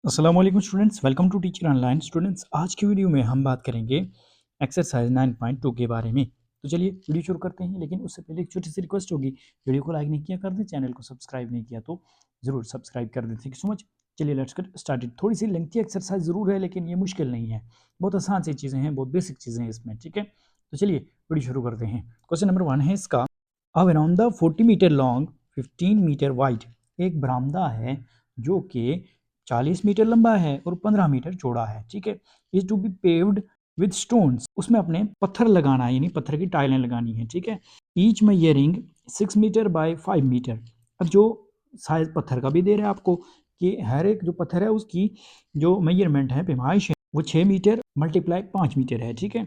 अस्सलाम वालेकुम students, welcome to teacher online. Students, आज की वीडियो में हम बात करेंगे एक्सरसाइज 9.2 के बारे में। तो चलिए वीडियो शुरू करते हैं, लेकिन उससे पहले एक छोटी सी रिक्वेस्ट होगी। वीडियो को लाइक नहीं किया कर दें, चैनल को सब्सक्राइब नहीं किया तो ज़रूर सब्सक्राइब कर दें। Thank you so much. चलिए लेट्स गेट स्टार्टेड। थोड़ी सी लेंथी एक्सरसाइज ज़रूर है, लेकिन ये मुश्किल नहीं है। बहुत आसान सी चीज़ें हैं, बहुत बेसिक चीज़ें हैं इसमें, ठीक है। तो चलिए वीडियो शुरू करते हैं। क्वेश्चन नंबर 1 है इसका, अ बरामदा 40 मीटर लॉन्ग 15 मीटर वाइड। एक बरामदा है जो कि 40 मीटर लंबा है और 15 मीटर चौड़ा है, ठीक है। Is to be paved with stones. उसमें अपने पत्थर लगाना है, यानी पत्थर की टाइलें लगानी है, ठीक है। Each measuring 6 metre by 5 metre. अब जो साइज पत्थर का भी दे रहा है आपको कि हर एक जो पत्थर है उसकी जो मेजरमेंट है, पैमाइश है, वो 6 मीटर मल्टीप्लाई 5 मीटर है, ठीक है।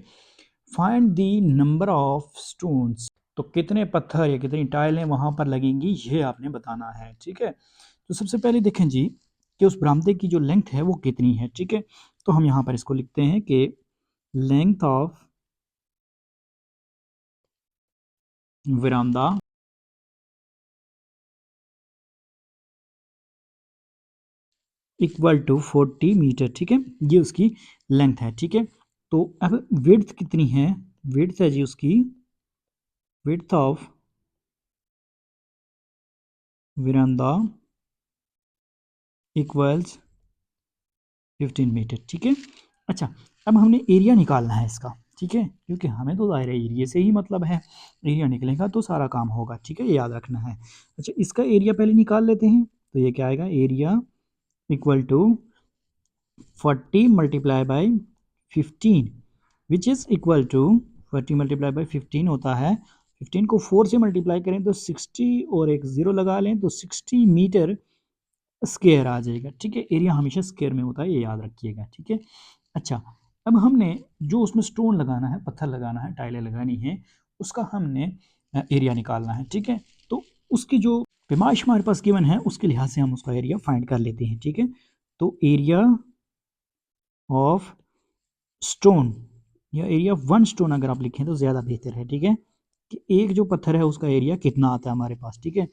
Find the number of stones. तो कितने पत्थर या कितनी टाइलें वहां पर लगेंगी, ये आपने बताना है, ठीक है। तो सबसे पहले देखें जी कि उस बरामदे की जो लेंथ है वो कितनी है, ठीक है। तो हम यहाँ पर इसको लिखते हैं कि लेंथ ऑफ बरामदा इक्वल टू 40 मीटर, ठीक है। ये उसकी लेंथ है, ठीक है। तो अब विड्थ कितनी है? विड्थ है जी उसकी, विड्थ ऑफ बरामदा इक्वल्स 15 मीटर, ठीक है। अच्छा, अब हमने एरिया निकालना है इसका, ठीक है, क्योंकि हमें तो दायरा एरिया से ही मतलब है। एरिया निकलेगा तो सारा काम होगा, ठीक है, ये याद रखना है। अच्छा, इसका एरिया पहले निकाल लेते हैं। तो ये क्या आएगा? Area equal to 40 multiply by 15, which is equal to 40 multiply by 15 होता है, 15 को 4 से मल्टीप्लाई करें तो 60 और एक ज़ीरो लगा लें तो 60 मीटर स्क्वायर आ जाएगा, ठीक है। एरिया हमेशा स्क्वायर में होता है, ये याद रखिएगा, ठीक है। अच्छा, अब हमने जो उसमें स्टोन लगाना है, पत्थर लगाना है, टाइलें लगानी है, उसका हमने एरिया निकालना है, ठीक है। तो उसकी जो पैमाइश हमारे पास गिवन है उसके लिहाज से हम उसका एरिया फाइंड कर लेते हैं, ठीक है। तो एरिया ऑफ स्टोन या एरिया ऑफ वन स्टोन अगर आप लिखें तो ज़्यादा बेहतर है, ठीक है, कि एक जो पत्थर है उसका एरिया कितना आता है हमारे पास, ठीक है।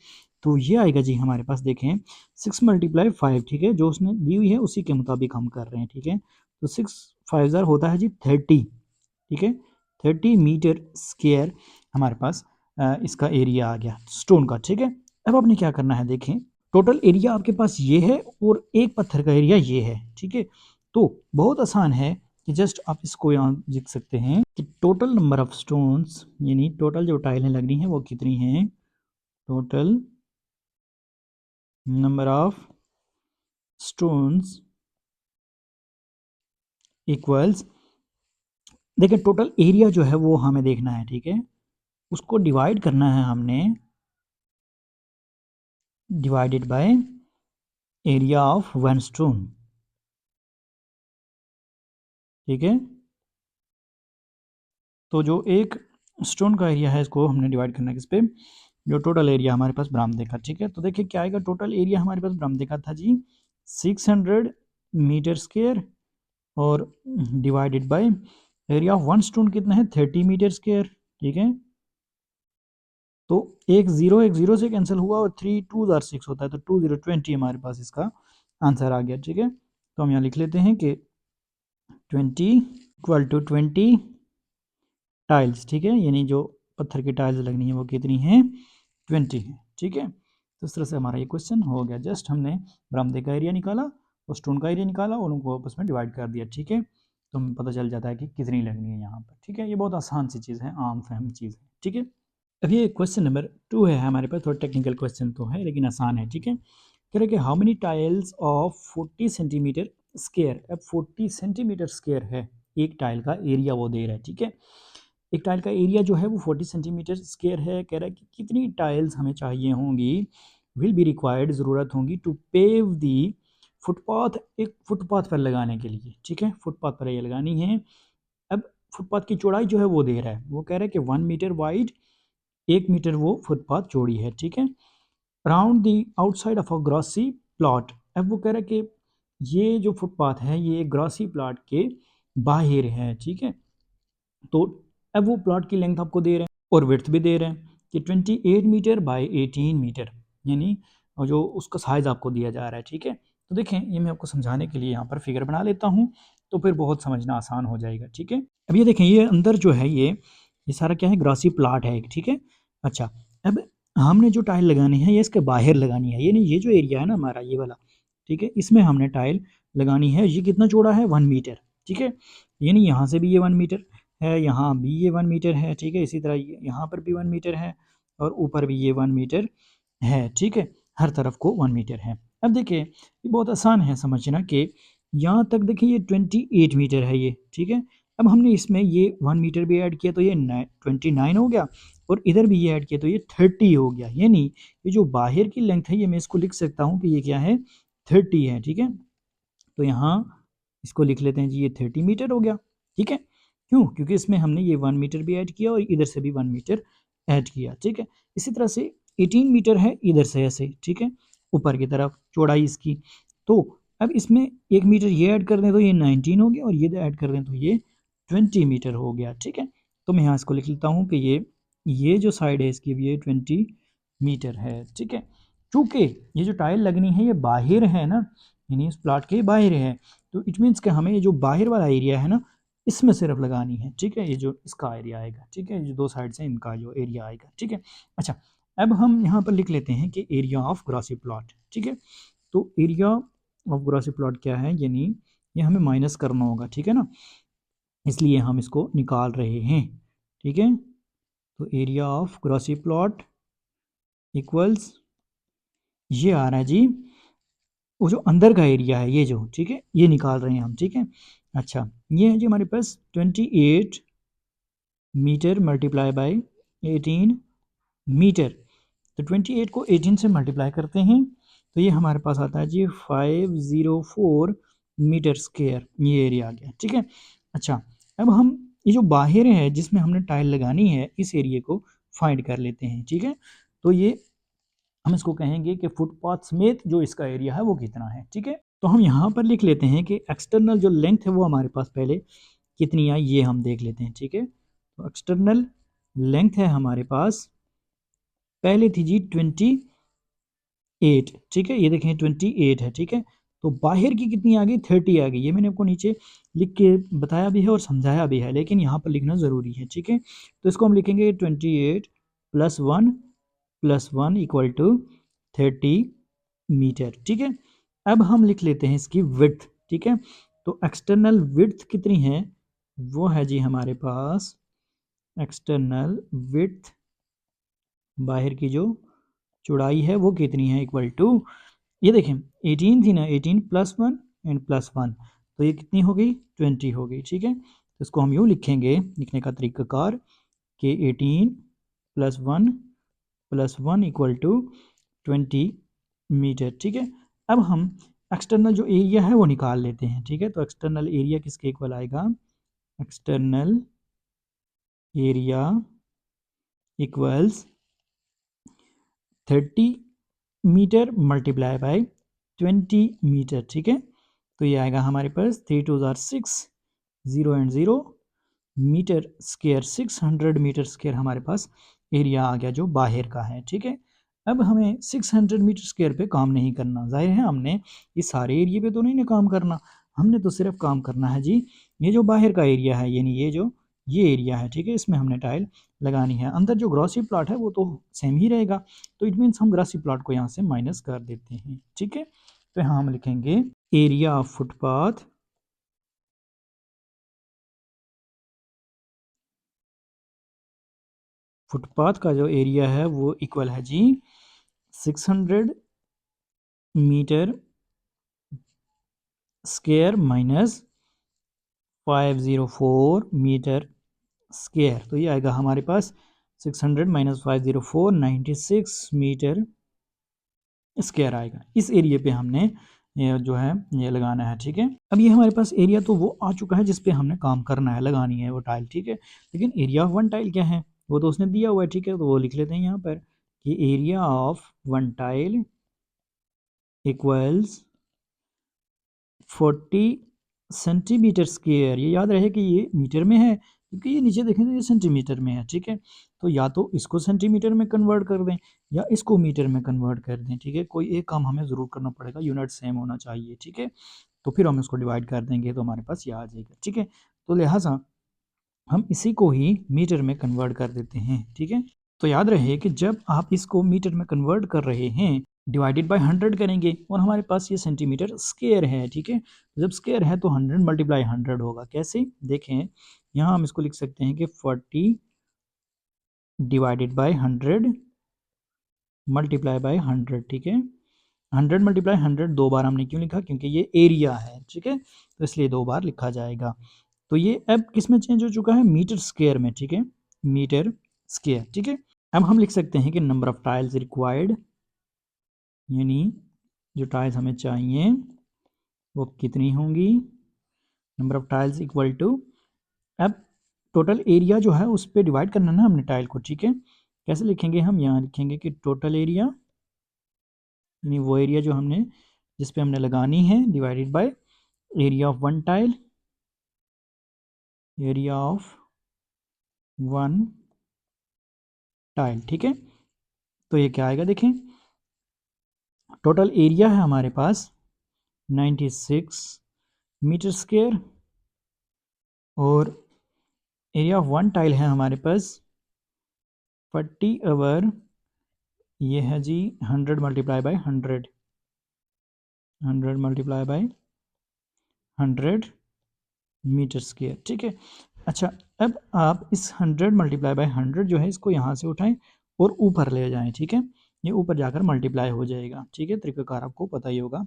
तो ये आएगा जी हमारे पास, देखें 6 मल्टीप्लाई 5, ठीक है, जो उसने दी हुई है उसी के मुताबिक हम कर रहे हैं, ठीक है। तो 6 5 ज़ार होता है जी 30, ठीक है। 30 मीटर स्क्वायर हमारे पास इसका एरिया आ गया स्टोन का, ठीक है। अब आपने क्या करना है, देखें टोटल एरिया आपके पास ये है और एक पत्थर का एरिया ये है, ठीक है। तो बहुत आसान है कि जस्ट आप इसको यहाँ लिख सकते हैं कि टोटल नंबर ऑफ स्टोन्स, यानी टोटल जो टाइलें लगनी है वो कितनी हैं, total number of stones equals, देखिए टोटल एरिया जो है वो हमें देखना है, ठीक है। उसको डिवाइड करना है हमने, divided by area of one stone, ठीक है। तो जो एक स्टोन का एरिया है इसको हमने डिवाइड करना है किस पे, जो टोटल एरिया हमारे पास बरामदे का, ठीक है। तो देखिए क्या आएगा, टोटल एरिया हमारे पास बरामदे का था जी 600 मीटर स्क्वायर, और divided by area of one stone कितना है, 30 मीटर स्क्वायर, ठीक है। तो एक जीरो से कैंसिल हुआ और 3 2 ज़ार 6 होता है, तो 20 हमारे पास इसका आंसर आ गया, ठीक है। तो हम यहाँ लिख लेते हैं कि 20 इक्वल टू 20 टाइल्स, ठीक है, यानी जो पत्थर की टाइल्स लगनी है वो कितनी हैं, 20 है, ठीक है। तो इस तरह से हमारा ये क्वेश्चन हो गया। जस्ट हमने बरामदे का एरिया निकाला और स्टोन का एरिया निकाला और उनको आपस में डिवाइड कर दिया, ठीक है। तो हमें पता चल जाता है कि कितनी लगनी है यहाँ पर, ठीक है। ये बहुत आसान सी चीज़ है, आम फहम चीज़ है, ठीक है। अब ये क्वेश्चन नंबर 2 है हमारे पास, थोड़ा टेक्निकल क्वेश्चन तो है लेकिन आसान है, ठीक है। कह रहे कि how many tiles of 40 centimetre square. अब 40 सेंटीमीटर स्क्वायर है एक टाइल का एरिया वो दे रहा है, ठीक है। एक टाइल का एरिया जो है वो 40 सेंटीमीटर स्क्वायर है। कह रहा है कि कितनी टाइल्स हमें चाहिए होंगी, विल बी रिक्वायर्ड, ज़रूरत होंगी, टू पेव दी फुटपाथ, एक फुटपाथ पर लगाने के लिए, ठीक है। फुटपाथ पर ये लगानी है। अब फुटपाथ की चौड़ाई जो है वो दे रहा है, वो कह रहा है कि 1 मीटर वाइड, 1 मीटर वो फुटपाथ चौड़ी है, ठीक है। Around the outside of a glossy plot. अब वो कह रहा है कि ये जो फुटपाथ है ये ग्रॉसी प्लॉट के बाहर है, ठीक है। तो अब वो प्लॉट की लेंथ आपको दे रहे हैं और विड्थ भी दे रहे हैं कि 28 मीटर बाय 18 मीटर, यानी जो उसका साइज़ आपको दिया जा रहा है, ठीक है। तो देखें ये मैं आपको समझाने के लिए यहाँ पर फिगर बना लेता हूँ, तो फिर बहुत समझना आसान हो जाएगा, ठीक है। अब ये देखें ये अंदर जो है ये सारा क्या है, ग्रासी प्लाट है एक, ठीक है। अच्छा, अब हमने जो टाइल लगानी है ये इसके बाहर लगानी है, ये नहीं, ये जो एरिया है ना हमारा ये वाला, ठीक है, इसमें हमने टाइल लगानी है। ये कितना चौड़ा है, 1 मीटर, ठीक है। यानी यहाँ से भी ये 1 मीटर है, यहाँ भी ये 1 मीटर है, ठीक है। इसी तरह यहाँ पर भी 1 मीटर है और ऊपर भी ये 1 मीटर है, ठीक है। हर तरफ को 1 मीटर है। अब देखिए ये बहुत आसान है समझना कि यहाँ तक देखिए ये 28 मीटर है ये, ठीक है। अब हमने इसमें ये 1 मीटर भी ऐड किया तो ये 29 हो गया, और इधर भी ये ऐड किया तो ये 30 हो गया। यानी ये जो बाहर की लेंथ है ये मैं इसको लिख सकता हूँ कि ये क्या है, 30 है, ठीक है। तो यहाँ इसको लिख लेते हैं जी, ये 30 मीटर हो गया, ठीक है। क्यों, क्योंकि इसमें हमने ये 1 मीटर भी ऐड किया और इधर से भी 1 मीटर ऐड किया, ठीक है। इसी तरह से 18 मीटर है इधर से ऐसे, ठीक है, ऊपर की तरफ चौड़ाई इसकी। तो अब इसमें 1 मीटर ये ऐड कर दें तो ये 19 हो गया, और ये ऐड कर दें तो ये 20 मीटर हो गया, ठीक है। तो मैं यहाँ इसको लिख लेता हूँ कि ये जो साइड है इसकी भी ये 20 मीटर है, ठीक है। चूँकि ये जो टाइल लगनी है ये बाहर है ना, यानी इस प्लाट के बाहर है, तो इट मीन्स कि हमें ये जो बाहर वाला एरिया है ना इसमें सिर्फ लगानी है, ठीक है। ये जो इसका एरिया आएगा, ठीक है, जो दो साइड से इनका जो एरिया आएगा, ठीक है। अच्छा, अब हम यहाँ पर लिख लेते हैं कि एरिया ऑफ ग्रासी प्लॉट, ठीक है। तो एरिया ऑफ ग्रासी प्लॉट क्या है, यानी ये हमें माइनस करना होगा, ठीक है ना, इसलिए हम इसको निकाल रहे हैं, ठीक है। तो area of grassy plot equals ये आ रहा है जी, वो जो अंदर का एरिया है ये जो, ठीक है, ये निकाल रहे हैं हम, ठीक है। अच्छा, ये है जी हमारे पास 28 मीटर मल्टीप्लाई बाई 18 मीटर। तो 28 को 18 से मल्टीप्लाई करते हैं तो ये हमारे पास आता है जी 504 मीटर स्क्वायर, ये एरिया आ गया, ठीक है। अच्छा, अब हम ये जो बाहर है जिसमें हमने टाइल लगानी है इस एरिया को फाइंड कर लेते हैं, ठीक है। तो ये हम इसको कहेंगे कि फुटपाथ समेत जो इसका एरिया है वो कितना है, ठीक है। तो हम यहाँ पर लिख लेते हैं कि एक्सटर्नल जो लेंथ है वो हमारे पास पहले कितनी आई ये हम देख लेते हैं, ठीक है। तो एक्सटर्नल लेंथ है हमारे पास पहले थी जी 28, ठीक है, ये देखें 28 है, ठीक है। तो बाहर की कितनी आ गई, 30 आ गई। ये मैंने आपको नीचे लिख के बताया भी है और समझाया भी है, लेकिन यहाँ पर लिखना ज़रूरी है, ठीक है। तो इसको हम लिखेंगे 28 +1 इक्वल टू 30 मीटर, ठीक है। अब हम लिख लेते हैं इसकी विड्थ, ठीक है। तो एक्सटर्नल विड्थ कितनी है, वो है जी हमारे पास एक्सटर्नल विड्थ, बाहर की जो चौड़ाई है वो कितनी है, इक्वल टू, ये देखें 18 थी ना, 18 +1 एंड +1, तो ये कितनी हो गई, 20 हो गई, ठीक है। तो इसको हम यूँ लिखेंगे, लिखने का तरीक़ाकार कि 18 +1 इक्वल टू 20 मीटर, ठीक है। अब हम एक्सटर्नल जो एरिया है वो निकाल लेते हैं, ठीक है। तो एक्सटर्नल एरिया किसके इक्वल आएगा, external area equals 30 metre multiply by 20 metre, ठीक है। तो ये आएगा हमारे पास 3 2 6, 0 and 0 metre square, 600 metre square हमारे पास एरिया आ गया जो बाहर का है, ठीक है। अब हमें 600 मीटर स्क्वायर पे काम नहीं करना, जाहिर है हमने ये सारे एरिया पे तो नहीं ना काम करना, हमने तो सिर्फ काम करना है जी ये जो बाहर का एरिया है, यानी ये एरिया है, ठीक है, इसमें हमने टाइल लगानी है। अंदर जो ग्रॉसरी प्लॉट है वो तो सेम ही रहेगा, तो इट मीन्स हम ग्रॉसरी प्लॉट को यहाँ से माइनस कर देते हैं, ठीक है। तो यहाँ हम लिखेंगे एरिया ऑफ फुटपाथ का जो एरिया है वो इक्वल है जी 600 metre square minus 504 metre square. तो ये आएगा हमारे पास 600 माइनस 504, 96 मीटर स्क्वायर आएगा। इस एरिया पे हमने ये जो है ये लगाना है, ठीक है। अब ये हमारे पास एरिया तो वो आ चुका है जिस पे हमने काम करना है, लगानी है वो टाइल, ठीक है। लेकिन एरिया ऑफ वन टाइल क्या है वो तो उसने दिया हुआ है, ठीक है। तो वो लिख लेते हैं यहाँ पर कि area of one tile equals 40 centimetre square. ये याद रहे कि ये मीटर में है, क्योंकि ये नीचे देखें तो ये सेंटीमीटर में है, ठीक है। तो या तो इसको सेंटीमीटर में कन्वर्ट कर दें या इसको मीटर में कन्वर्ट कर दें, ठीक है। कोई एक काम हमें ज़रूर करना पड़ेगा, यूनिट सेम होना चाहिए, ठीक है। तो फिर हम इसको डिवाइड कर देंगे तो हमारे पास ये आ जाएगा, ठीक है। तो लिहाजा हम इसी को ही मीटर में कन्वर्ट कर देते हैं, ठीक है। तो याद रहे कि जब आप इसको मीटर में कन्वर्ट कर रहे हैं, डिवाइडेड बाय 100 करेंगे और हमारे पास ये सेंटीमीटर स्क्वायर है, ठीक है। तो जब स्क्वायर है तो 100 मल्टीप्लाई 100 होगा। कैसे देखें, यहाँ हम इसको लिख सकते हैं कि 40 डिवाइडेड बाय 100 मल्टीप्लाई बाय 100, ठीक है। 100 मल्टीप्लाई 100 दो बार हमने क्यों लिखा, क्योंकि ये एरिया है, ठीक है, तो इसलिए दो बार लिखा जाएगा। तो ये अब किस में चेंज हो चुका है, मीटर स्क्वायर में, ठीक है, मीटर स्क्वायर, ठीक है। अब हम लिख सकते हैं कि नंबर ऑफ टाइल्स रिक्वायर्ड, यानी जो टाइल्स हमें चाहिए वो कितनी होंगी, number of tiles equal to, अब टोटल एरिया जो है उस पर डिवाइड करना ना हमने टाइल को, ठीक है। कैसे लिखेंगे हम, यहाँ लिखेंगे कि टोटल एरिया, यानी वो एरिया जो हमने जिस पे हमने लगानी है, divided by area of one tile, area of one tile, ठीक है। तो ये क्या आएगा, देखें टोटल एरिया है हमारे पास 96 मीटर स्क्वायर और एरिया ऑफ वन टाइल है हमारे पास 40 ओवर, ये है जी 100 multiply by 100, 100 multiply by 100 metre square, ठीक है। अच्छा, अब आप इस 100 मल्टीप्लाई बाय 100 जो है इसको यहाँ से उठाएं और ऊपर ले जाएं, ठीक है। ये ऊपर जाकर मल्टीप्लाई हो जाएगा, ठीक है। तरीकाकार आपको पता ही होगा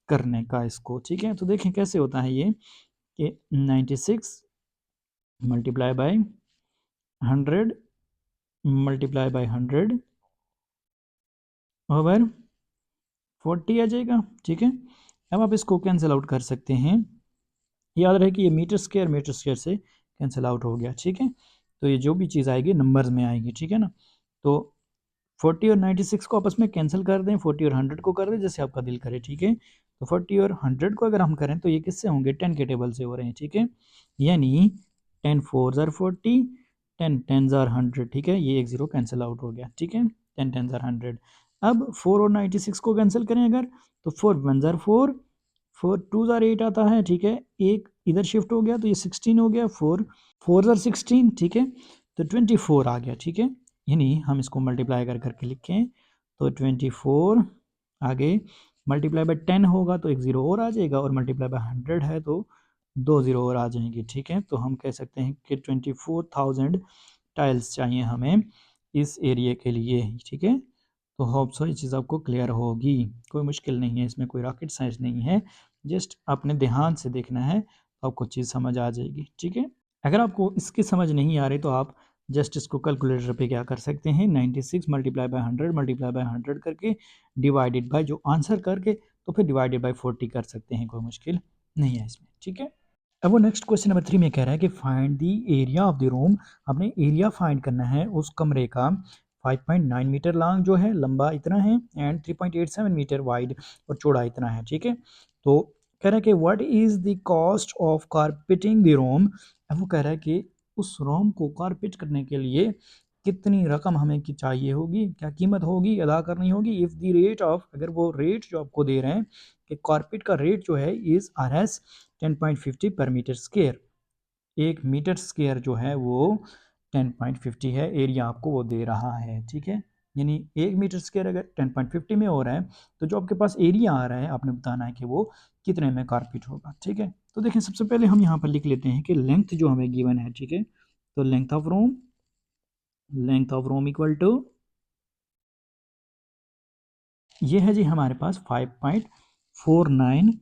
करने का इसको, ठीक है। तो देखें कैसे होता है ये कि 96 multiply by 100 multiply by 100 over 40 आ जाएगा, ठीक है। अब आप इसको कैंसिल आउट कर सकते हैं, याद रहे कि ये मीटर स्क्वायर से कैंसिल आउट हो गया, ठीक है। तो ये जो भी चीज़ आएगी नंबर्स में आएगी, ठीक है ना। तो 40 और 96 को आपस में कैंसिल कर दें, 40 और 100 को कर दें, जैसे आपका दिल करे, ठीक है। तो 40 और 100 को अगर हम करें तो ये किससे होंगे, 10 के टेबल से हो रहे हैं, ठीक है। यानी 10 4 ज़ार 40, 10 10 ज़ार 100, ठीक है। ये एक ज़ीरो कैंसिल आउट हो गया, ठीक है, 10 10 ज़ार 100। अब 4 और 96 को कैंसिल करें अगर, तो 4 1 ज़ार 4, 4 2 ज़ार 8 आता है, ठीक है। एक इधर शिफ्ट हो गया तो ये 16 हो गया, 4 4 ज़ार 16, ठीक है। तो 24 आ गया, ठीक है। यानी हम इसको मल्टीप्लाई कर करके लिखें तो 24 आगे मल्टीप्लाई बाय 10 होगा तो एक ज़ीरो और आ जाएगा, और मल्टीप्लाई बाय 100 है तो दो ज़ीरो और आ जाएंगे, ठीक है। तो हम कह सकते हैं कि 24,000 टाइल्स चाहिए हमें इस एरिया के लिए, ठीक है। तो होप सो ये चीज़ आपको क्लियर होगी, कोई मुश्किल नहीं है इसमें, कोई रॉकेट साइंस नहीं है, जस्ट अपने ध्यान से देखना है तो आपको चीज़ समझ आ जाएगी, ठीक है। अगर आपको इसकी समझ नहीं आ रही तो आप जस्ट इसको कैलकुलेटर पे क्या कर सकते हैं, 96 मल्टीप्लाई बाय 100 मल्टीप्लाई बाय 100 करके डिवाइडेड बाय जो आंसर करके तो फिर डिवाइडेड बाय 40 कर सकते हैं, कोई मुश्किल नहीं है इसमें, ठीक है। अब वो नेक्स्ट क्वेश्चन नंबर 3 में कह रहा है कि find the area of the room, आपने एरिया फाइंड करना है उस कमरे का 5.9 मीटर लॉन्ग जो है, लंबा इतना है, एंड 3.87 मीटर वाइड और चौड़ा इतना है, ठीक है। तो कह रहा है कि what is the cost of carpeting the room, अब वो कह रहा है कि उस रूम को कारपेट करने के लिए कितनी रकम हमें की चाहिए होगी, क्या कीमत होगी अदा करनी होगी। इफ़ द रेट ऑफ, अगर वो रेट जो आपको दे रहे हैं कि कारपेट का रेट जो है इज़ RS 10.50 पर मीटर स्क्वायर, एक मीटर स्क्वायर जो है वो 10.50 है, एरिया आपको वो दे रहा है, ठीक है। यानी एक मीटर स्क्वायर अगर 10.50 में हो रहा है तो जो आपके पास एरिया आ रहा है आपने बताना है कि वो कितने में कारपेट होगा, ठीक है। तो देखें सबसे पहले हम यहाँ पर लिख लेते हैं कि लेंथ जो हमें गिवन है, ठीक है। तो length of room equal to, ये है जी हमारे पास 5.49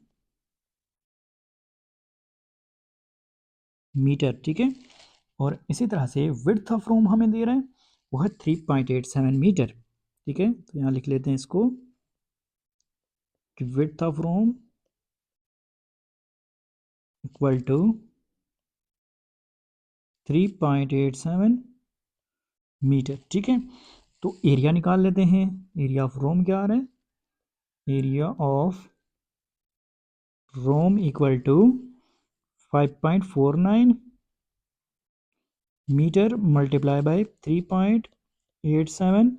मीटर, ठीक है। और इसी तरह से विड्थ ऑफ रूम हमें दे रहा है वो है 3.87 मीटर, ठीक है। तो यहाँ लिख लेते हैं इसको कि width of room equal to 3.87 metre, ठीक है। तो एरिया निकाल लेते हैं, एरिया ऑफ रूम क्या आ रहा है, area of room equal to 5.49 metre multiply by 3.87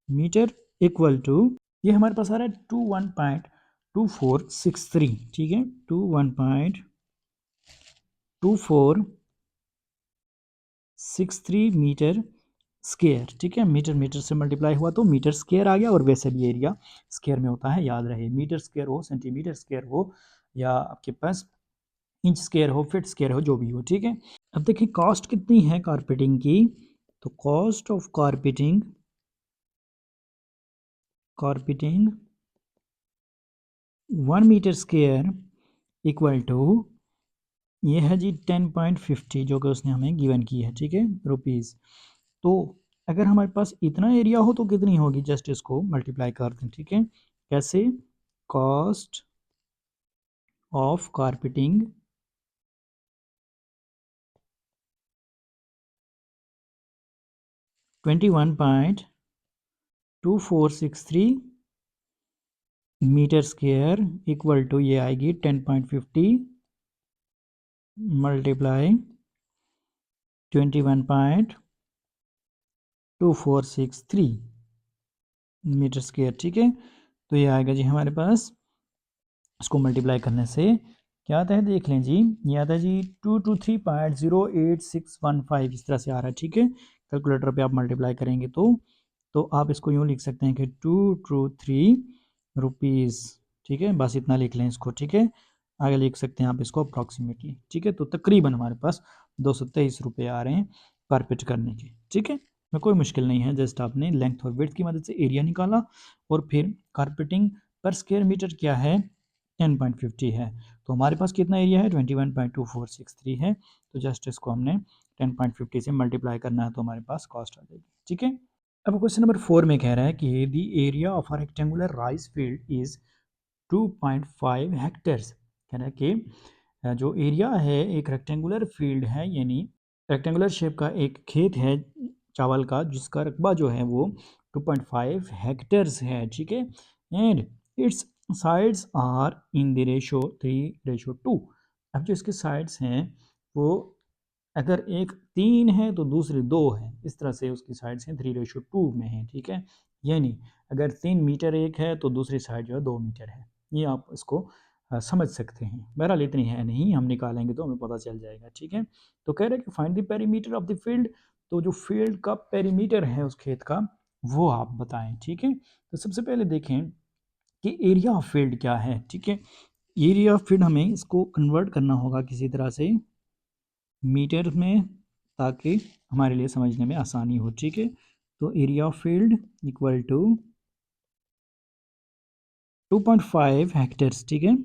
metre equal to, ये हमारे पास आ रहा है 21.2463, ठीक है, 21.2463 मीटर स्क्वायर, ठीक है। मीटर मीटर से मल्टीप्लाई हुआ तो मीटर स्क्वायर आ गया, और वैसे भी एरिया स्क्वायर में होता है, याद रहे, मीटर स्क्वायर हो, सेंटीमीटर स्क्वायर हो, या आपके पास इंच स्क्वायर हो, फीट स्क्वायर हो, जो भी हो, ठीक है। अब देखिए कॉस्ट कितनी है कारपेटिंग की, तो cost of carpeting, carpeting 1 metre square equal to, ये है जी 10.50 जो कि उसने हमें गिवन की है, ठीक है, रुपीज़। तो अगर हमारे पास इतना एरिया हो तो कितनी होगी, जस्ट इसको मल्टीप्लाई कर दें, ठीक है। कैसे, cost of carpeting 21.2463 metre square equal to, ये आएगी 10.50 मल्टीप्लाई 21.2463 मीटर स्क्वायर, ठीक है। तो ये आएगा जी हमारे पास, इसको मल्टीप्लाई करने से क्या आता है, देख लें जी, ये आता है जी 223.08615, इस तरह से आ रहा है, ठीक है। कैलकुलेटर पे आप मल्टीप्लाई करेंगे तो आप इसको यूँ लिख सकते हैं कि 223 रुपीज़, ठीक है, बस इतना लिख लें इसको, ठीक है। आगे लिख सकते हैं आप इसको अप्रॉक्सीमेटली, ठीक है। तो तकरीबन हमारे पास 223 रुपये आ रहे हैं कारपेट करने के, ठीक है। में कोई मुश्किल नहीं है, जस्ट आपने लेंथ और विड्थ की मदद से एरिया निकाला, और फिर कारपेटिंग पर स्क्वायर मीटर क्या है, 10.50 है। तो हमारे पास कितना एरिया है, 21.2463 है। तो जस्ट इसको हमने 10.50 से मल्टीप्लाई करना है, तो हमारे पास कॉस्ट आ जाएगी, ठीक है। अब क्वेश्चन नंबर 4 में कह रहा है कि the area of a rectangular rice field is 2.5 hectares. कह रहा है कि जो एरिया है एक रेक्टेंगुलर फील्ड है, यानी रेक्टेंगुलर शेप का एक खेत है चावल का, जिसका रकबा जो है वो 2.5 हेक्टेयर्स है, ठीक है। And its sides are in the ratio 3:2। अब जो इसके साइड्स हैं वो, अगर एक 3 है तो दूसरी 2 है, इस तरह से उसकी साइड्स हैं 3:2 में है, ठीक है। यानी अगर 3 मीटर एक है तो दूसरी साइड जो है 2 मीटर है। ये आप इसको समझ सकते हैं। बहरहाल इतनी है नहीं, हम निकालेंगे तो हमें पता चल जाएगा, ठीक है। तो कह रहे हैं कि find the perimeter of the field, तो जो फील्ड का पेरीमीटर है उस खेत का, वो आप बताएं, ठीक है। तो सबसे पहले देखें कि एरिया ऑफ फील्ड क्या है, ठीक है। एरिया ऑफ फील्ड हमें इसको कन्वर्ट करना होगा किसी तरह से मीटर में, ताकि हमारे लिए समझने में आसानी हो, ठीक है। तो area of field equal to 2.5 hectares, ठीक है।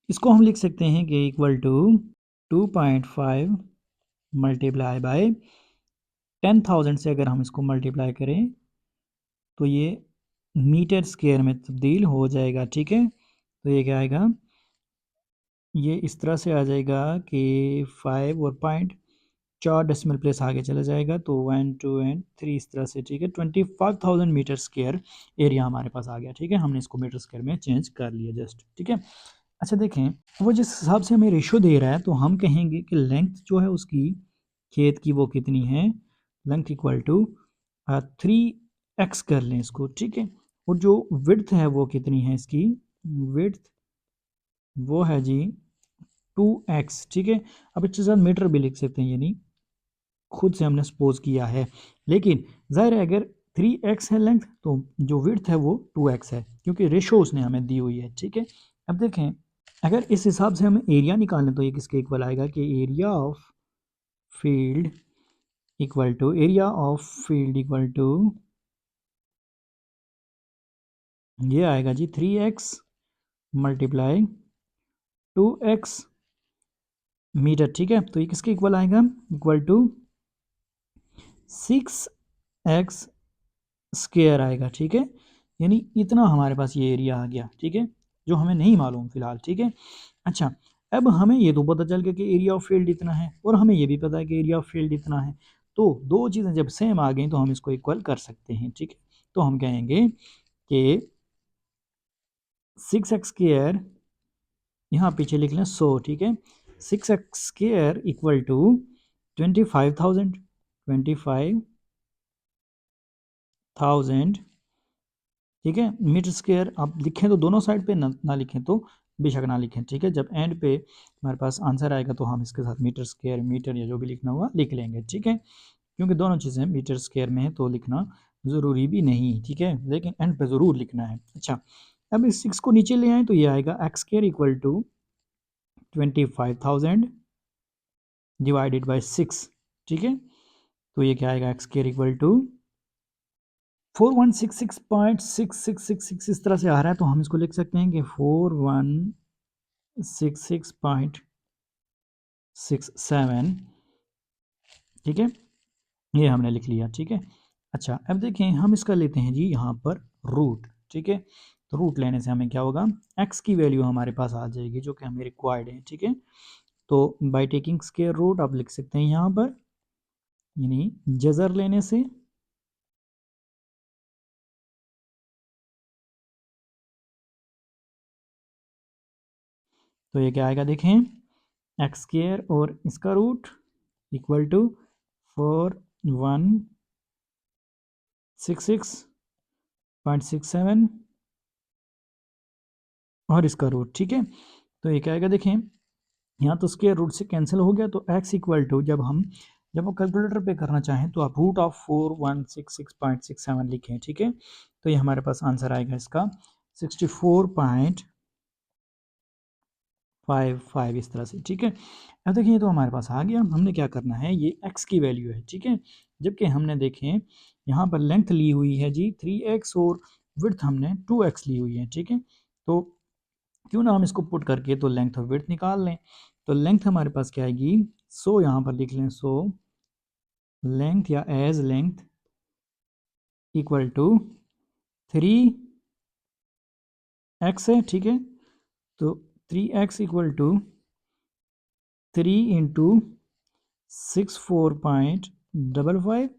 इसको हम लिख सकते हैं कि इक्वल टू 2.5 मल्टीप्लाई बाय 10,000 से अगर हम इसको मल्टीप्लाई करें तो ये मीटर स्क्वायर में तब्दील हो जाएगा, ठीक है। तो ये क्या आएगा, ये इस तरह से आ जाएगा कि 5 और पॉइंट 4 डेसिमल प्लेस आगे चला जाएगा, तो 1 2 एंड 3 इस तरह से, ठीक है। 25,000 मीटर स्क्वायर एरिया हमारे पास आ गया, ठीक है। हमने इसको मीटर स्क्वायर में चेंज कर लिया जस्ट, ठीक है। अच्छा देखें, वो जिस हिसाब से हमें रेशो दे रहा है, तो हम कहेंगे कि लेंथ जो है उसकी खेत की वो कितनी है, लेंथ इक्वल टू 3x कर लें इसको, ठीक है। और जो विड्थ है वो कितनी है इसकी, विड्थ वो है जी 2x, ठीक है। अब इसके साथ मीटर भी लिख सकते हैं, यानी खुद से हमने सपोज किया है, लेकिन ज़ाहिर है अगर 3x है लेंथ तो जो विड्थ है वो 2x है, क्योंकि रेशो उसने हमें दी हुई है, ठीक है। अब देखें, अगर इस हिसाब से हमें एरिया निकालें तो ये किसके इक्वल आएगा कि area of field equal to, area of field equal to, ये आएगा जी 3x मल्टीप्लाई 2x मीटर, ठीक है। तो ये किसके इक्वल आएगा, इक्वल टू 6x स्क्वायर आएगा, ठीक है। यानी इतना हमारे पास ये एरिया आ गया, ठीक है, जो हमें नहीं मालूम फिलहाल, ठीक है। अच्छा, अब हमें ये तो पता चल गया कि एरिया ऑफ फील्ड इतना है, और हमें ये भी पता है कि एरिया ऑफ फील्ड इतना है। तो दो चीज़ें जब सेम आ गई तो हम इसको इक्वल कर सकते हैं, ठीक है। तो हम कहेंगे कि 6x स्क्वायर यहाँ पीछे लिख लें 100, ठीक है। 6x² इक्वल टू 25,000, 25,000, ठीक है, मीटर स्क्वायर। आप लिखें तो दोनों साइड पे, ना लिखें तो बेशक ना लिखें, ठीक है। जब एंड पे हमारे पास आंसर आएगा तो हम इसके साथ मीटर स्क्वायर, मीटर या जो भी लिखना होगा लिख लेंगे, ठीक है, क्योंकि दोनों चीज़ें मीटर स्क्वायर में है तो लिखना ज़रूरी भी नहीं, ठीक है, लेकिन एंड पे ज़रूर लिखना है। अच्छा, अब इस 6 को नीचे ले आए तो ये आएगा x² equal to 25,000 divided by 6, ठीक है। तो ये क्या आएगा, x² इक्वल टू 4166.6666 इस तरह से आ रहा है, तो हम इसको लिख सकते हैं कि 4166.67, ठीक है, ये हमने लिख लिया, ठीक है। अच्छा, अब देखें हम इसका लेते हैं जी यहाँ पर रूट, ठीक है। तो रूट लेने से हमें क्या होगा, x की वैल्यू हमारे पास आ जाएगी जो कि हमें रिक्वायर्ड है, ठीक है। तो बाय टेकिंग स्क्वायर रूट आप लिख सकते हैं यहाँ पर, यानी जजर लेने से, तो ये क्या आएगा देखें, x² और इसका रूट इक्वल टू 4166.67 और इसका रूट, ठीक है। तो ये क्या आएगा देखें, यहाँ तो स्क्वायर रूट से कैंसिल हो गया, तो x इक्वल टू जब आप कैलकुलेटर पे करना चाहें तो आप रूट ऑफ 4166.67 लिखें, ठीक है। तो ये हमारे पास आंसर आएगा इसका 64.55 इस तरह से, ठीक है। अब देखिए तो हमारे पास आ गया, हमने क्या करना है, ये x की वैल्यू है, ठीक है, जबकि हमने देखें यहाँ पर लेंथ ली हुई है जी 3x और विड्थ हमने 2x ली हुई है, ठीक है। तो क्यों ना हम इसको पुट करके तो लेंथ और विड्थ निकाल लें। तो लेंथ हमारे पास क्या आएगी, 100 यहाँ पर लिख लें, 100 लेंथ या as length equal to 3x है, ठीक है। तो 3x इक्वल टू 3 इंटू 64.55,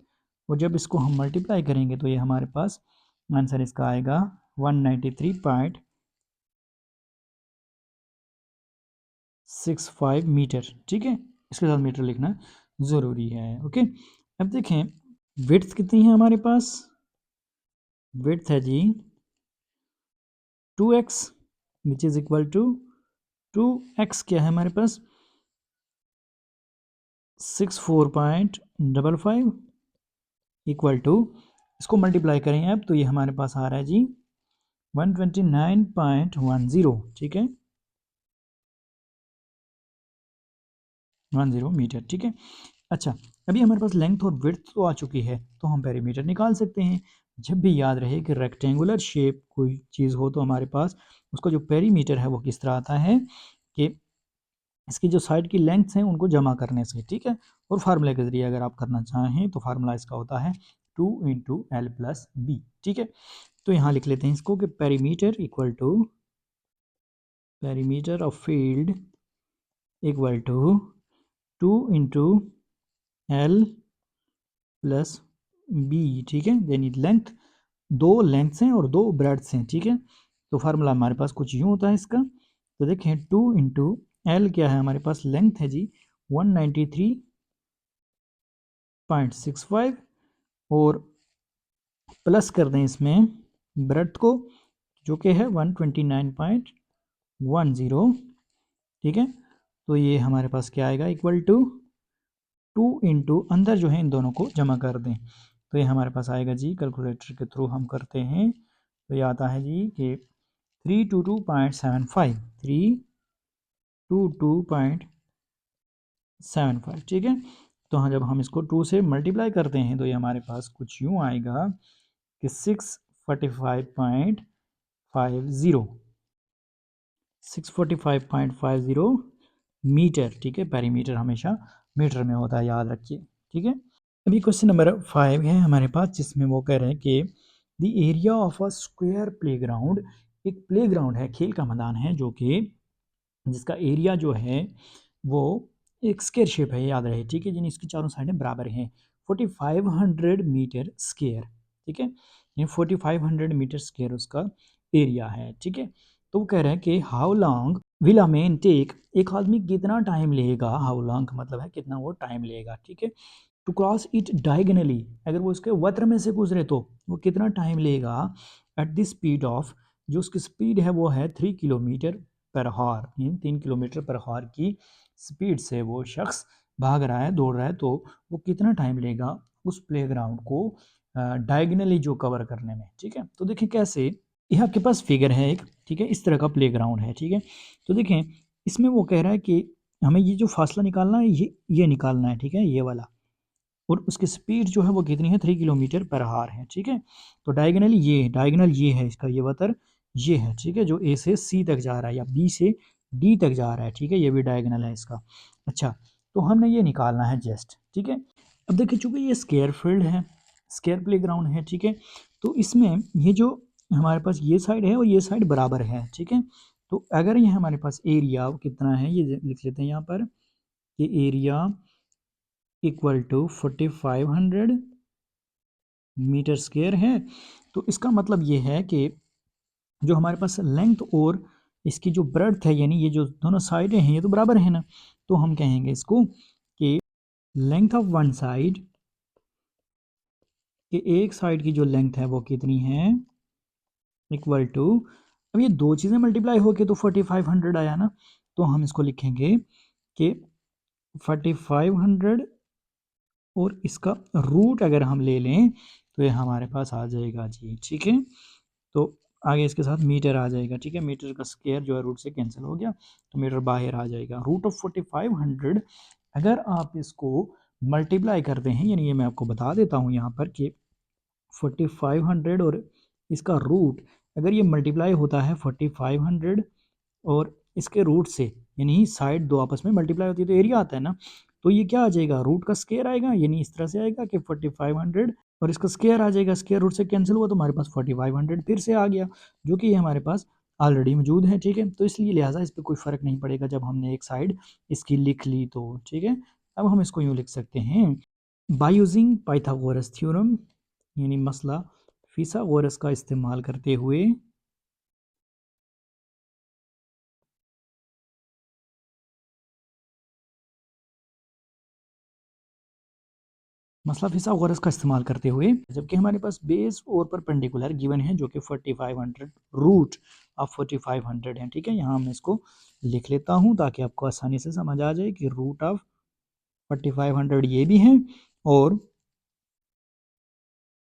और जब इसको हम मल्टीप्लाई करेंगे तो ये हमारे पास आंसर इसका आएगा 193.65 मीटर, ठीक है। इसके साथ मीटर लिखना ज़रूरी है, ओके। अब देखें विड्थ कितनी है हमारे पास, विड्थ है जी 2x which is equal to 2x क्या है हमारे पास 64.55 इक्वल टू, इसको मल्टीप्लाई करें अब तो ये हमारे पास आ रहा है जी 129.10, ठीक है, 10 मीटर, ठीक है। अच्छा, अभी हमारे पास लेंथ और विड्थ तो आ चुकी है, तो हम पेरीमीटर निकाल सकते हैं। जब भी याद रहे कि रेक्टेंगुलर शेप कोई चीज़ हो तो हमारे पास उसका जो पेरीमीटर है वो किस तरह आता है कि इसकी जो साइड की लेंथ्स हैं उनको जमा करने से, ठीक है। और फार्मूले के ज़रिए अगर आप करना चाहें तो फार्मूला इसका होता है 2 इंटू एल प्लस बी, ठीक है। तो यहाँ लिख लेते हैं इसको कि perimeter equal to perimeter of field equal to 2 into L plus B, ठीक है, यानी लेंथ, दो लेंथ्स हैं और दो ब्रेड्थ्स हैं, ठीक है। तो फार्मूला हमारे पास कुछ यूँ होता है इसका, तो देखें 2 इंटू एल क्या है हमारे पास, लेंथ है जी 193.65 और प्लस कर दें इसमें ब्रेड्थ को जो कि है 129.10, ठीक है। तो ये हमारे पास क्या आएगा इक्वल टू 2 इंटू अंदर जो है इन दोनों को जमा कर दें तो ये हमारे पास आएगा जी, कैलकुलेटर के थ्रू हम करते हैं तो ये आता है जी कि 322.75, 322.75, ठीक है। तो हाँ, जब हम इसको 2 से मल्टीप्लाई करते हैं तो ये हमारे पास कुछ यूँ आएगा कि 645.50 मीटर, ठीक है। पेरीमीटर हमेशा मीटर में होता है, याद रखिए, ठीक है। अभी क्वेश्चन नंबर 5 है हमारे पास, जिसमें वो कह रहे हैं कि the area of a square playground, एक प्लेग्राउंड है, खेल का मैदान है जो कि जिसका एरिया जो है वो एक स्क्वायर शेप है, याद रहे, ठीक है, जिन इसकी चारों साइडें बराबर हैं, 4500 मीटर स्क्वायर, ठीक है, ये 4500 मीटर स्क्वायर उसका एरिया है, ठीक है। तो वो कह रहे हैं कि how long will a man take, एक आदमी कितना टाइम लेगा, हाउ लॉन्ग मतलब है कितना वो टाइम लेगा, ठीक है। टू क्रॉस इट डायगनली, अगर वो उसके वक्र में से गुजरे तो वो कितना टाइम लेगा, एट द स्पीड ऑफ, जो उसकी स्पीड है वो है 3 किलोमीटर पर हावर, 3 किलोमीटर पर हावर की स्पीड से वो शख्स भाग रहा है, दौड़ रहा है, तो वो कितना टाइम लेगा उस प्लेग्राउंड को डायगनली जो कवर करने में, ठीक है। तो देखिए कैसे, ये आपके पास फिगर है एक, ठीक है, इस तरह का प्लेग्राउंड है, ठीक है। तो देखें इसमें वो कह रहा है कि हमें ये जो फासला निकालना है ये निकालना है, ठीक है, ये वाला, और उसकी स्पीड जो है वो कितनी है, 3 किलोमीटर पर हावर है, ठीक है। तो डायगनली ये डायगनल ये है इसका, ये वतर ये है, ठीक है, जो ए से सी तक जा रहा है या बी से डी तक जा रहा है, ठीक है, ये भी डायगनल है इसका। अच्छा, तो हमने ये निकालना है जस्ट, ठीक है। अब देखिए चूंकि ये स्केयर फील्ड है, स्केयर प्लेग्राउंड है, ठीक है, तो इसमें ये जो हमारे पास ये साइड है और ये साइड बराबर है, ठीक है। तो अगर ये हमारे पास एरिया कितना है ये लिख लेते हैं यहाँ पर, ये area equal to 4500 metre square है। तो इसका मतलब ये है कि जो हमारे पास लेंथ और इसकी जो ब्रेड्थ है, यानी ये जो दोनों साइडें हैं ये तो बराबर है ना, तो हम कहेंगे इसको कि लेंथ ऑफ वन साइड, कि एक साइड की जो लेंथ है वो कितनी है, इक्वल टू, अब ये दो चीज़ें मल्टीप्लाई होके तो 4500 आया ना, तो हम इसको लिखेंगे कि 4500 और इसका रूट अगर हम ले लें तो ये हमारे पास आ जाएगा जी, ठीक है। तो आगे इसके साथ मीटर आ जाएगा, ठीक है, मीटर का स्क्वायर जो है रूट से कैंसिल हो गया, तो मीटर बाहर आ जाएगा। रूट ऑफ 4500 अगर आप इसको मल्टीप्लाई करते हैं, यानी ये मैं आपको बता देता हूँ यहाँ पर कि 4500 और इसका रूट अगर ये मल्टीप्लाई होता है 4500 और इसके रूट से, यानी साइड दो आपस में मल्टीप्लाई होती है तो एरिया आता है ना, तो ये क्या आ जाएगा, रूट का स्क्वायर आएगा, यानी इस तरह से आएगा कि 4500 और इसका स्क्वायर आ जाएगा, स्क्वायर रूट से कैंसिल हुआ तो हमारे पास 4500 फिर से आ गया, जो कि ये हमारे पास ऑलरेडी मौजूद है, ठीक है। तो इसलिए लिहाजा इस पर कोई फ़र्क नहीं पड़ेगा जब हमने एक साइड इसकी लिख ली तो, ठीक है। अब हम इसको यूँ लिख सकते हैं, बाय यूजिंग पाइथागोरस थ्योरम, यानी मसला फिसागोरस का इस्तेमाल करते हुए, मसला फिसागोरस का इस्तेमाल करते हुए, जबकि हमारे पास बेस और परपेंडिकुलर गिवन है जो कि 4500 रूट ऑफ 4500 है, ठीक है। यहाँ मैं इसको लिख लेता हूँ ताकि आपको आसानी से समझ आ जाए कि रूट ऑफ 4500 ये भी है और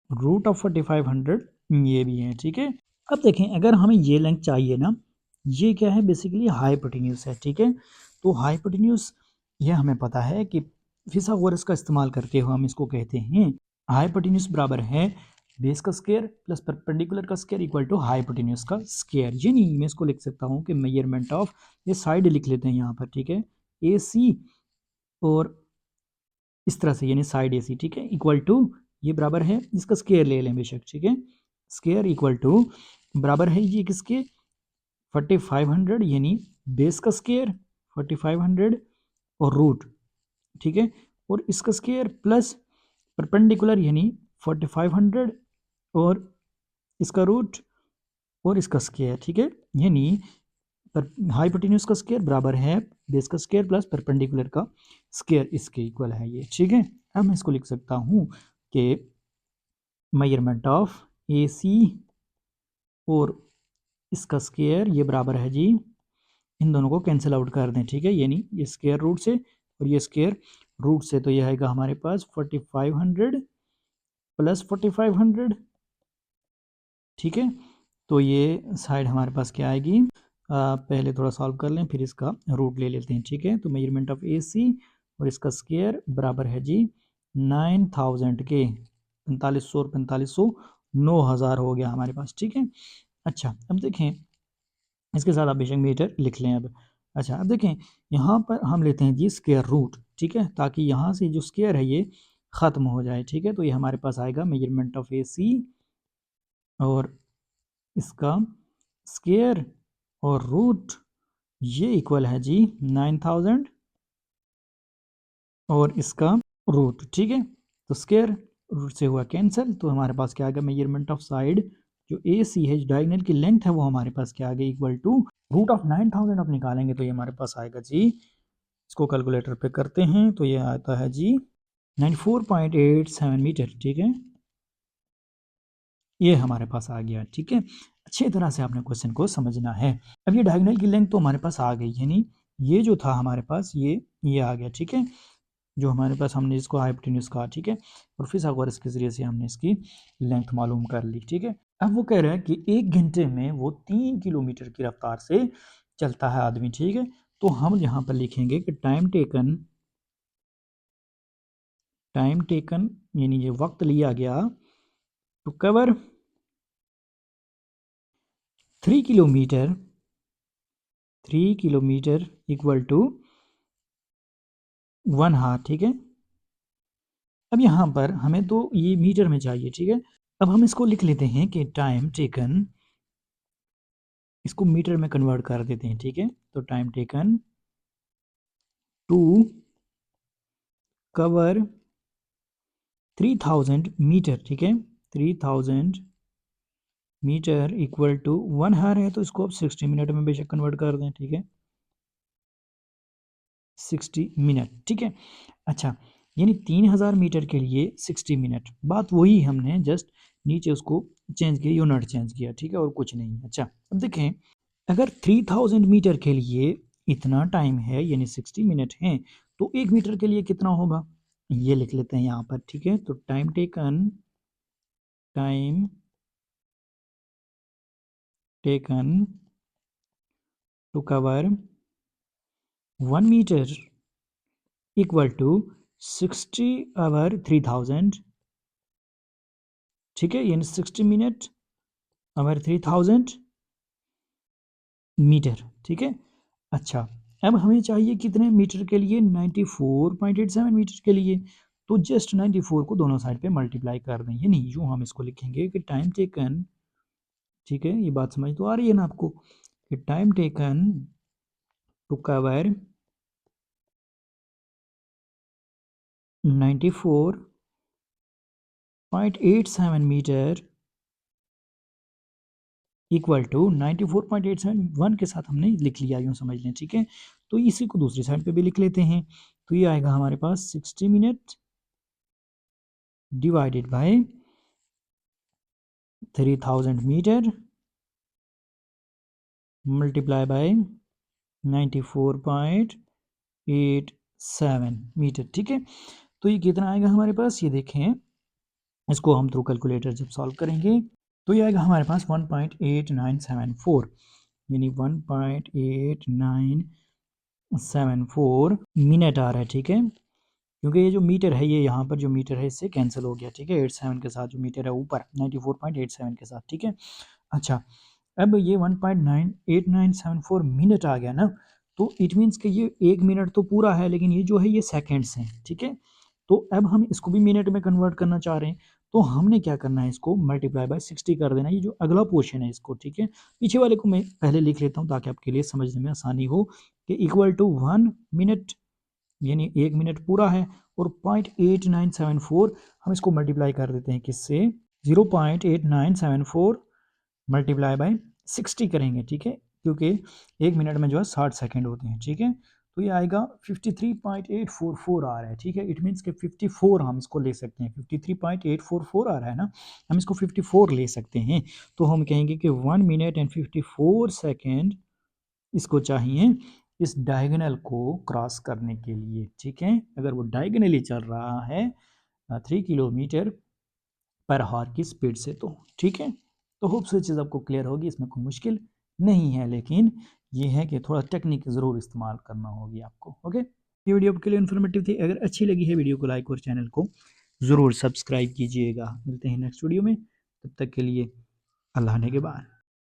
रूट ऑफ 4500 ये भी है, ठीक है। अब देखें अगर हमें ये लेंथ चाहिए ना, ये क्या है, बेसिकली हाइपोटेन्यूज है, ठीक है। तो हाइपोटेन्यूज ये हमें पता है कि फिसागोरस का इस्तेमाल करते हुए हम इसको कहते हैं हाइपोटेन्यूज बराबर है बेस का स्क्वायर प्लस परपेंडिकुलर का स्क्वायर इक्वल टू हाइपोटेन्यूज का स्क्वायर, यानी मैं इसको लिख सकता हूँ कि मेजरमेंट ऑफ, ये साइड लिख लेते हैं यहाँ पर, ठीक है, ए सी और इस तरह से, यानी साइड ए सी, ठीक है, इक्वल टू ये बराबर है, इसका स्क्वायर ले लें बेशक, ठीक है, स्क्वायर इक्वल टू बराबर है ये किसके, 4500 यानी बेस का स्क्वायर 4500 और रूट, ठीक है, और इसका स्क्वायर प्लस परपेंडिकुलर यानी 4500 और इसका रूट और इसका स्क्वायर, ठीक है, यानी हाइपोटेन्यूज का स्क्वायर बराबर है बेस का स्क्वायर प्लस परपेंडिकुलर का स्क्वायर, इसके इक्वल है ये, ठीक है। अब मैं इसको लिख सकता हूँ कि मेजरमेंट ऑफ ए सी और इसका स्क्वायर ये बराबर है जी, इन दोनों को कैंसिल आउट कर दें, ठीक है, यानी ये स्क्वायर रूट से और ये स्क्वायर रूट से, तो ये आएगा हमारे पास 4500 प्लस 4500, ठीक है। तो ये साइड हमारे पास क्या आएगी, पहले थोड़ा सॉल्व कर लें फिर इसका रूट ले लेते हैं, ठीक है। तो मेजरमेंट ऑफ ए सी और इसका स्क्वायर बराबर है जी 9000 के 4500 और 4500 9000 हो गया हमारे पास, ठीक है। अच्छा अब देखें इसके साथ आप बेशक मीटर लिख लें अब। अच्छा अब देखें यहाँ पर हम लेते हैं जी स्क्वायर रूट, ठीक है, ताकि यहाँ से जो स्क्वायर है ये ख़त्म हो जाए, ठीक है। तो ये हमारे पास आएगा मेजरमेंट ऑफ ए सी और इसका स्क्वायर और रूट, ये इक्वल है जी 9000 और इसका रूट, ठीक है। तो स्क्वायर रूट से हुआ कैंसिल, तो हमारे पास क्या आएगा मेजरमेंट ऑफ साइड जो ए सी है, डायगोनल की लेंथ है, वो हमारे पास क्या आ गई, इक्वल टू रूट ऑफ 9000 अब निकालेंगे तो ये हमारे पास आएगा जी, इसको कैलकुलेटर पे करते हैं तो ये आता है जी 94.87 मीटर। ठीक है, ये हमारे पास आ गया। ठीक है, अच्छी तरह से आपने क्वेश्चन को समझना है। अब ये डायगोनल की लेंथ तो हमारे पास आ गई, यानी ये जो था हमारे पास ये आ गया। ठीक है, जो हमारे पास हमने इसको हाइपोटेन्यूज कहा। ठीक है, और फिथागोरस के जरिए से हमने इसकी लेंथ मालूम कर ली। ठीक है, अब वो कह रहा है कि 1 घंटे में वो 3 किलोमीटर की रफ्तार से चलता है आदमी। ठीक है, तो हम यहाँ पर लिखेंगे कि टाइम टेकन यानी ये वक्त लिया गया to cover 3 kilometre equal to 1 hour. ठीक है, अब यहाँ पर हमें तो ये मीटर में चाहिए। ठीक है, अब हम इसको लिख लेते हैं कि टाइम टेकन, इसको मीटर में कन्वर्ट कर देते हैं। ठीक है, तो time taken to cover 3000 metre. ठीक है, 3000 मीटर इक्वल टू 1 हार है, तो इसको अब 60 मिनट में बेशक कन्वर्ट कर दें। ठीक है, 60 मिनट। ठीक है, अच्छा, यानी 3000 मीटर के लिए 60 मिनट, बात वही हमने जस्ट नीचे उसको चेंज किया, यूनिट चेंज किया। ठीक है, और कुछ नहीं। अच्छा, अब देखें, अगर 3000 मीटर के लिए इतना टाइम है यानी 60 मिनट हैं, तो 1 मीटर के लिए कितना होगा, ये लिख लेते हैं यहाँ पर। ठीक है, तो time taken to cover 1 metre equal to 60 over 3000। ठीक है, यानी 60 मिनट ओवर 3000 मीटर। ठीक है, अच्छा, अब हमें चाहिए कितने मीटर के लिए, 94.87 मीटर के लिए, तो जस्ट 94 को दोनों साइड पे मल्टीप्लाई कर दें, यानी यूँ हम इसको लिखेंगे कि टाइम टेकन। ठीक है, ये बात समझ तो आ रही है ना आपको, कि time taken to cover 94.87 metre equal to 94.87 के साथ हमने लिख लिया, यूँ समझ लें। ठीक है, तो इसी को दूसरी साइड पे भी लिख लेते हैं, तो ये आएगा हमारे पास 60 minute divided by 3000 metre multiply by 94.87 metre. ठीक है, तो ये कितना आएगा हमारे पास, ये देखें, इसको हम थ्रू कैलकुलेटर जब सॉल्व करेंगे तो ये आएगा हमारे पास 1.8974, यानी 1.8974 मिनट आ रहा है। ठीक है, क्योंकि ये जो मीटर है, ये यहाँ पर जो मीटर है इससे कैंसिल हो गया। ठीक है, 87 के साथ जो मीटर है ऊपर 94.87 के साथ। ठीक है, अच्छा, अब ये 1.8974 मिनट आ गया ना, तो इट मीन्स कि ये 1 मिनट तो पूरा है, लेकिन ये जो है ये सेकेंड्स हैं। ठीक है, तो अब हम इसको भी मिनट में कन्वर्ट करना चाह रहे हैं, तो हमने क्या करना है, इसको मल्टीप्लाई बाय 60 कर देना, ये जो अगला पोर्शन है इसको। ठीक है, पीछे वाले को मैं पहले लिख लेता हूँ ताकि आपके लिए समझने में आसानी हो, कि इक्वल टू 1 मिनट, यानी 1 मिनट पूरा है, और 0.8974 हम इसको मल्टीप्लाई कर देते हैं किससे, 0.8974 मल्टीप्लाई बाय 60 करेंगे। ठीक है, क्योंकि 1 मिनट में जो है 60 सेकेंड होते हैं। ठीक है, तो ये आएगा 53.844 आ रहा है। ठीक है, इट मीन्स कि 54 हम इसको ले सकते हैं, 53.844 आ रहा है ना, हम इसको 54 ले सकते हैं, तो हम कहेंगे कि 1 मिनट एंड 54 सेकेंड इसको चाहिए इस डायगोनल को क्रॉस करने के लिए। ठीक है, अगर वो डायगोनली चल रहा है 3 किलोमीटर पर हार की स्पीड से, तो ठीक है, तो होप से चीज़ आपको क्लियर होगी, इसमें कोई मुश्किल नहीं है, लेकिन ये है कि थोड़ा टेक्निक ज़रूर इस्तेमाल करना होगी आपको। ओके, ये वीडियो आपके लिए इन्फॉर्मेटिव थी, अगर अच्छी लगी है वीडियो को लाइक और चैनल को ज़रूर सब्सक्राइब कीजिएगा। मिलते हैं नेक्स्ट वीडियो में, तब तक के लिए अल्लाह ने के बाद।